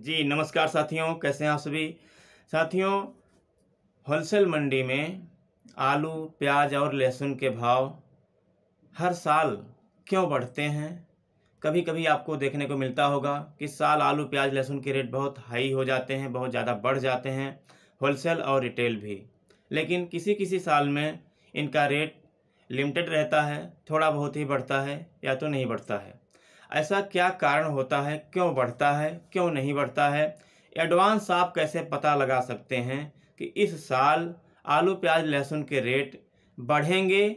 जी नमस्कार साथियों, कैसे हैं आप सभी साथियों। होलसेल मंडी में आलू, प्याज और लहसुन के भाव हर साल क्यों बढ़ते हैं? कभी कभी आपको देखने को मिलता होगा कि साल आलू, प्याज, लहसुन के रेट बहुत हाई हो जाते हैं, बहुत ज़्यादा बढ़ जाते हैं, होलसेल और रिटेल भी। लेकिन किसी किसी साल में इनका रेट लिमिटेड रहता है, थोड़ा बहुत ही बढ़ता है या तो नहीं बढ़ता है। ऐसा क्या कारण होता है, क्यों बढ़ता है, क्यों नहीं बढ़ता है? एडवांस आप कैसे पता लगा सकते हैं कि इस साल आलू, प्याज, लहसुन के रेट बढ़ेंगे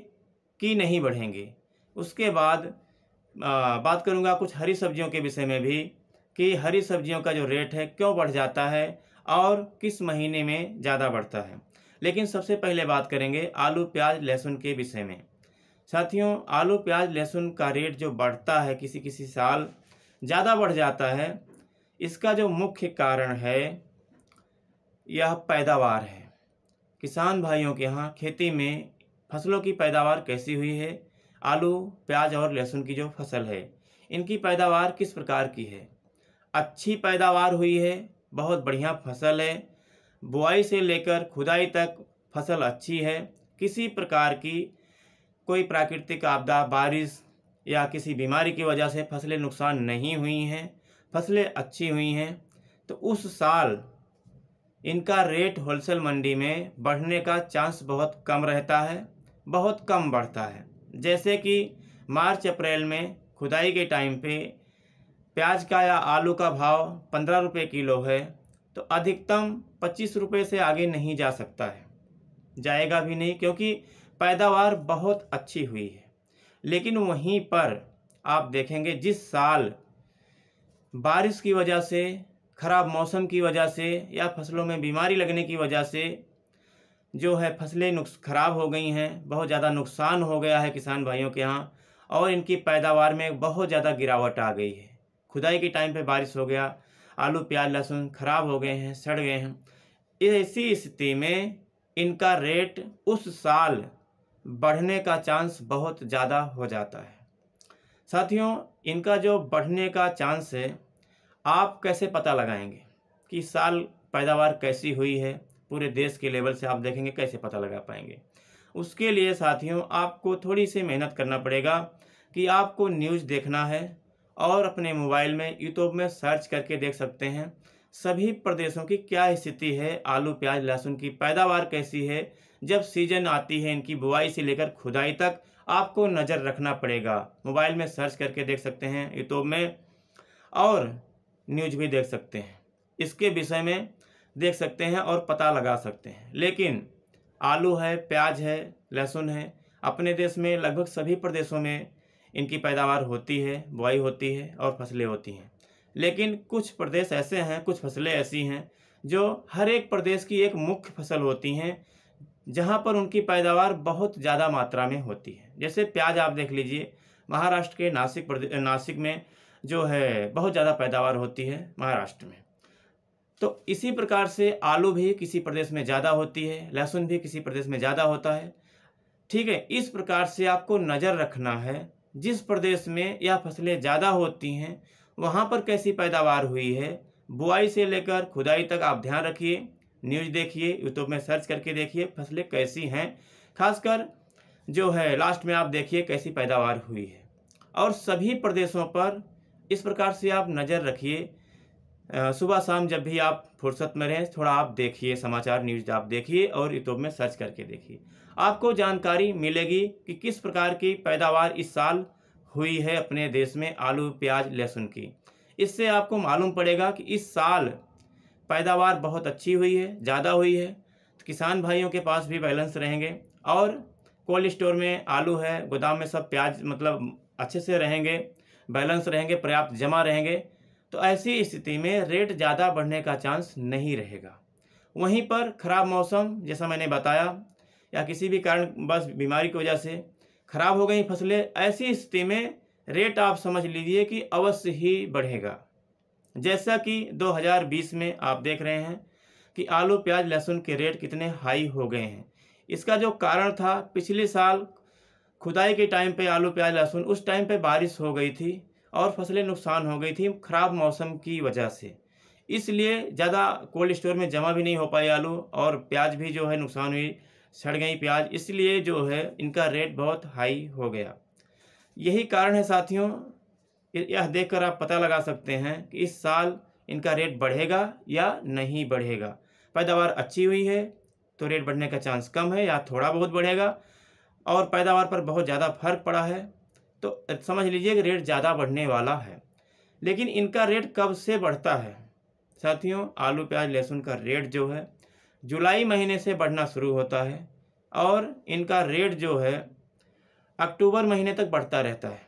कि नहीं बढ़ेंगे? उसके बाद बात करूंगा कुछ हरी सब्जियों के विषय में भी कि हरी सब्जियों का जो रेट है क्यों बढ़ जाता है और किस महीने में ज़्यादा बढ़ता है। लेकिन सबसे पहले बात करेंगे आलू, प्याज, लहसुन के विषय में। साथियों, आलू, प्याज, लहसुन का रेट जो बढ़ता है, किसी किसी साल ज़्यादा बढ़ जाता है, इसका जो मुख्य कारण है यह पैदावार है। किसान भाइयों के यहाँ खेती में फसलों की पैदावार कैसी हुई है? आलू, प्याज और लहसुन की जो फसल है, इनकी पैदावार किस प्रकार की है? अच्छी पैदावार हुई है, बहुत बढ़िया फसल है, बुआई से लेकर खुदाई तक फसल अच्छी है, किसी प्रकार की कोई प्राकृतिक आपदा, बारिश या किसी बीमारी की वजह से फसलें नुकसान नहीं हुई हैं, फसलें अच्छी हुई हैं, तो उस साल इनका रेट होलसेल मंडी में बढ़ने का चांस बहुत कम रहता है, बहुत कम बढ़ता है। जैसे कि मार्च अप्रैल में खुदाई के टाइम पे प्याज का या आलू का भाव 15 रुपये किलो है, तो अधिकतम 25 रुपये से आगे नहीं जा सकता है, जाएगा भी नहीं, क्योंकि पैदावार बहुत अच्छी हुई है। लेकिन वहीं पर आप देखेंगे जिस साल बारिश की वजह से, खराब मौसम की वजह से या फसलों में बीमारी लगने की वजह से जो है फसलें खराब हो गई हैं, बहुत ज़्यादा नुकसान हो गया है किसान भाइयों के यहाँ और इनकी पैदावार में बहुत ज़्यादा गिरावट आ गई है। खुदाई के टाइम पे बारिश हो गया, आलू, प्याज, लहसुन खराब हो गए हैं, सड़ गए हैं। ऐसी स्थिति में इनका रेट उस साल बढ़ने का चांस बहुत ज़्यादा हो जाता है। साथियों, इनका जो बढ़ने का चांस है, आप कैसे पता लगाएंगे कि इस साल पैदावार कैसी हुई है? पूरे देश के लेवल से आप देखेंगे, कैसे पता लगा पाएंगे? उसके लिए साथियों आपको थोड़ी सी मेहनत करना पड़ेगा कि आपको न्यूज़ देखना है और अपने मोबाइल में यूट्यूब में सर्च करके देख सकते हैं सभी प्रदेशों की क्या स्थिति है, आलू, प्याज, लहसुन की पैदावार कैसी है। जब सीजन आती है इनकी बुआई से लेकर खुदाई तक आपको नज़र रखना पड़ेगा। मोबाइल में सर्च करके देख सकते हैं, यूट्यूब में और न्यूज भी देख सकते हैं, इसके विषय में देख सकते हैं और पता लगा सकते हैं। लेकिन आलू है, प्याज है, लहसुन है, अपने देश में लगभग सभी प्रदेशों में इनकी पैदावार होती है, बुआई होती है और फसलें होती हैं। लेकिन कुछ प्रदेश ऐसे हैं, कुछ फसलें ऐसी हैं जो हर एक प्रदेश की एक मुख्य फसल होती हैं, जहां पर उनकी पैदावार बहुत ज़्यादा मात्रा में होती है। जैसे प्याज आप देख लीजिए, महाराष्ट्र के नासिक में जो है बहुत ज़्यादा पैदावार होती है महाराष्ट्र में। तो इसी प्रकार से आलू भी किसी प्रदेश में ज़्यादा होती है, लहसुन भी किसी प्रदेश में ज़्यादा होता है। ठीक है, इस प्रकार से आपको नज़र रखना है, जिस प्रदेश में यह फसलें ज़्यादा होती हैं वहाँ पर कैसी पैदावार हुई है, बुआई से लेकर खुदाई तक आप ध्यान रखिए, न्यूज़ देखिए, यूट्यूब में सर्च करके देखिए फसलें कैसी हैं, खासकर जो है लास्ट में आप देखिए कैसी पैदावार हुई है। और सभी प्रदेशों पर इस प्रकार से आप नज़र रखिए। सुबह शाम जब भी आप फुर्सत में रहें, थोड़ा आप देखिए, समाचार न्यूज़ आप देखिए और यूट्यूब में सर्च करके देखिए, आपको जानकारी मिलेगी कि किस प्रकार की पैदावार इस साल हुई है अपने देश में आलू, प्याज, लहसुन की। इससे आपको मालूम पड़ेगा कि इस साल पैदावार बहुत अच्छी हुई है, ज़्यादा हुई है, तो किसान भाइयों के पास भी बैलेंस रहेंगे और कोल्ड स्टोर में आलू है, गोदाम में सब प्याज मतलब अच्छे से रहेंगे, बैलेंस रहेंगे, पर्याप्त जमा रहेंगे, तो ऐसी स्थिति में रेट ज़्यादा बढ़ने का चांस नहीं रहेगा। वहीं पर खराब मौसम, जैसा मैंने बताया, या किसी भी कारण बस बीमारी की वजह से खराब हो गई फसलें, ऐसी स्थिति में रेट आप समझ लीजिए कि अवश्य ही बढ़ेगा। जैसा कि 2020 में आप देख रहे हैं कि आलू, प्याज, लहसुन के रेट कितने हाई हो गए हैं। इसका जो कारण था, पिछले साल खुदाई के टाइम पे आलू, प्याज, लहसुन उस टाइम पे बारिश हो गई थी और फसलें नुकसान हो गई थी खराब मौसम की वजह से। इसलिए ज़्यादा कोल्ड स्टोर में जमा भी नहीं हो पाए आलू, और प्याज भी जो है नुकसान हुई, सड़ गई प्याज, इसलिए जो है इनका रेट बहुत हाई हो गया। यही कारण है साथियों, यह देखकर आप पता लगा सकते हैं कि इस साल इनका रेट बढ़ेगा या नहीं बढ़ेगा। पैदावार अच्छी हुई है तो रेट बढ़ने का चांस कम है या थोड़ा बहुत बढ़ेगा, और पैदावार पर बहुत ज़्यादा फर्क पड़ा है तो समझ लीजिए कि रेट ज़्यादा बढ़ने वाला है। लेकिन इनका रेट कब से बढ़ता है साथियों? आलू प्याज लहसुन का रेट जो है जुलाई महीने से बढ़ना शुरू होता है, और इनका रेट जो है अक्टूबर महीने तक बढ़ता रहता है,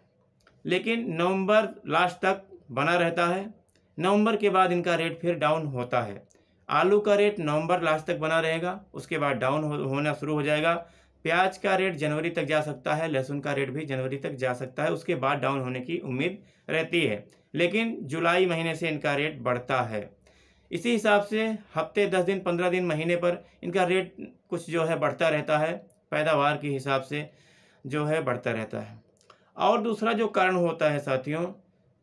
लेकिन नवंबर लास्ट तक बना रहता है। नवंबर के बाद इनका रेट फिर डाउन होता है। आलू का रेट नवंबर लास्ट तक बना रहेगा, उसके बाद डाउन होना शुरू हो जाएगा। प्याज का रेट जनवरी तक जा सकता है, लहसुन का रेट भी जनवरी तक जा सकता है, उसके बाद डाउन होने की उम्मीद रहती है। लेकिन जुलाई महीने से इनका रेट बढ़ता है। इसी हिसाब से हफ्ते 10 दिन 15 दिन महीने पर इनका रेट कुछ जो है बढ़ता रहता है, पैदावार के हिसाब से जो है बढ़ता रहता है। और दूसरा जो कारण होता है साथियों,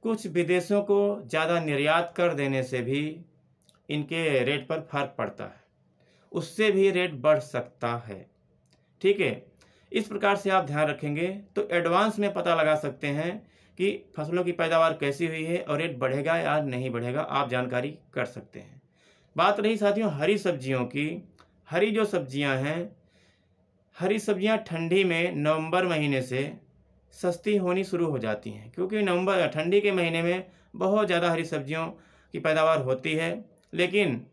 कुछ विदेशों को ज़्यादा निर्यात कर देने से भी इनके रेट पर फर्क पड़ता है, उससे भी रेट बढ़ सकता है। ठीक है, इस प्रकार से आप ध्यान रखेंगे तो एडवांस में पता लगा सकते हैं कि फसलों की पैदावार कैसी हुई है और रेट बढ़ेगा या नहीं बढ़ेगा, आप जानकारी कर सकते हैं। बात रही साथियों हरी सब्जियों की। हरी जो सब्जियां हैं, हरी सब्जियां ठंडी में नवंबर महीने से सस्ती होनी शुरू हो जाती हैं, क्योंकि नवंबर ठंडी के महीने में बहुत ज़्यादा हरी सब्जियों की पैदावार होती है। लेकिन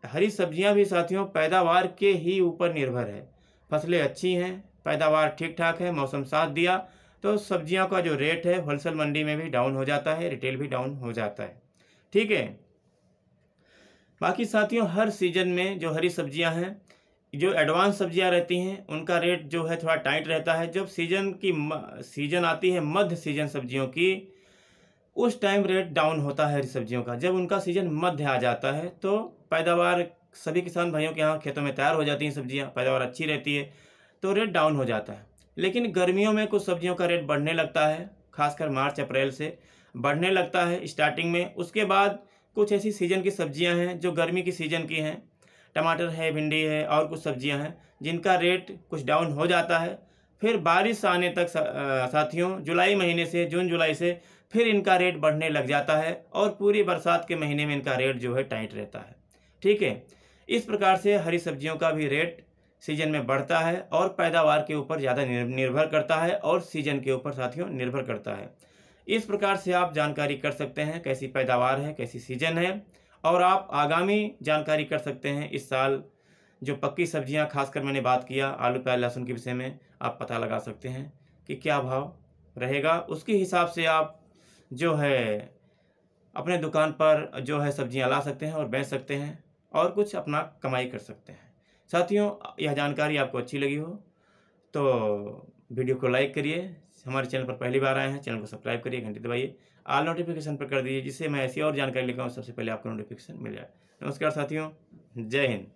हरी सब्जियां भी साथियों पैदावार के ही ऊपर निर्भर है। फसलें अच्छी हैं, पैदावार ठीक ठाक है, मौसम साथ दिया तो सब्जियों का जो रेट है होलसेल मंडी में भी डाउन हो जाता है, रिटेल भी डाउन हो जाता है। ठीक है, बाकी साथियों हर सीजन में जो हरी सब्जियां हैं, जो एडवांस सब्जियां रहती हैं, उनका रेट जो है थोड़ा टाइट रहता है। जब सीजन आती है मध्य सीजन सब्जियों की, उस टाइम रेट डाउन होता है हरी सब्जियों का। जब उनका सीजन मध्य आ जाता है तो पैदावार सभी किसान भाइयों के यहाँ खेतों में तैयार हो जाती हैं सब्जियां, पैदावार अच्छी रहती है तो रेट डाउन हो जाता है। लेकिन गर्मियों में कुछ सब्जियों का रेट बढ़ने लगता है, खासकर मार्च अप्रैल से बढ़ने लगता है स्टार्टिंग में। उसके बाद कुछ ऐसी सीजन की सब्जियां हैं जो गर्मी की सीजन की हैं, टमाटर है, भिंडी है और कुछ सब्जियां हैं जिनका रेट कुछ डाउन हो जाता है। फिर बारिश आने तक साथियों जुलाई महीने से, जून जुलाई से फिर इनका रेट बढ़ने लग जाता है, और पूरी बरसात के महीने में इनका रेट जो है टाइट रहता है। ठीक है, इस प्रकार से हरी सब्जियों का भी रेट सीजन में बढ़ता है, और पैदावार के ऊपर ज़्यादा निर्भर करता है, और सीजन के ऊपर साथियों निर्भर करता है। इस प्रकार से आप जानकारी कर सकते हैं कैसी पैदावार है, कैसी सीजन है, और आप आगामी जानकारी कर सकते हैं इस साल जो पक्की सब्जियां, खासकर मैंने बात किया आलू प्याज लहसुन के विषय में, आप पता लगा सकते हैं कि क्या भाव रहेगा। उसके हिसाब से आप जो है अपने दुकान पर जो है सब्जियां ला सकते हैं और बेच सकते हैं, और कुछ अपना कमाई कर सकते हैं। साथियों यह जानकारी आपको अच्छी लगी हो तो वीडियो को लाइक करिए, हमारे चैनल पर पहली बार आए हैं चैनल को सब्सक्राइब करिए, घंटी दबाइए, ऑल नोटिफिकेशन पर कर दीजिए, जिससे मैं ऐसी और जानकारी लेकर आऊँ सबसे पहले आपको नोटिफिकेशन मिल जाए। नमस्कार साथियों, जय हिंद।